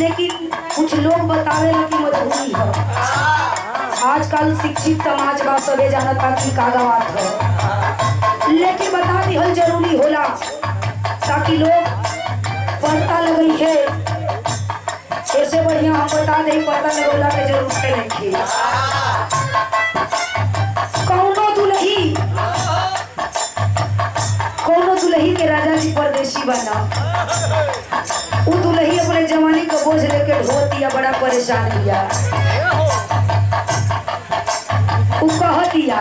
लेकिन कुछ लोग बतावे कि मजबूरी है। आजकल शिक्षित समाज बा सबे जानता कि का गवात है, लेकिन बता दिहल जरूरी होला ताकि लोग पता लगे है। ऐसे बढ़िया हम बता दे पता लगोला के जरूरत नहीं है। कौनो दुल्ही के राजा जी परदेशी बना, वो दुल्ही अपने जवानी का बोझ लेके ढोतिया बड़ा परेशान किया। वो कह दिया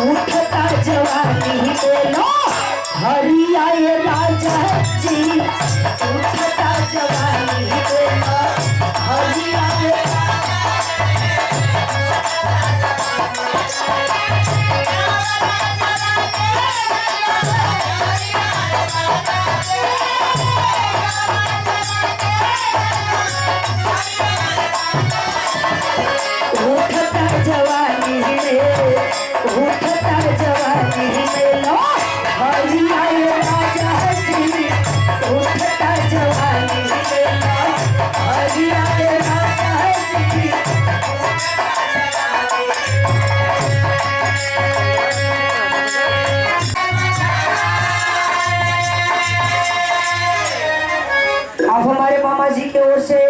उठता जवानी बोलो हरिया राजा जी, उठता जवानी बोलो हरिया। उठता जवानी उठता जवानी लो हरिया राजा जी, उठता जवानी लो हरिया राजा जी। आप हमारे मामा जी की ओर से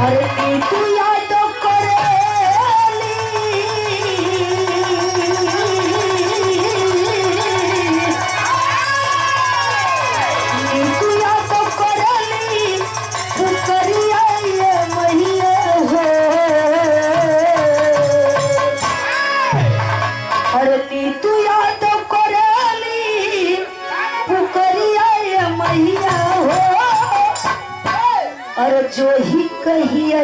अरे तू याद जो ही कहिए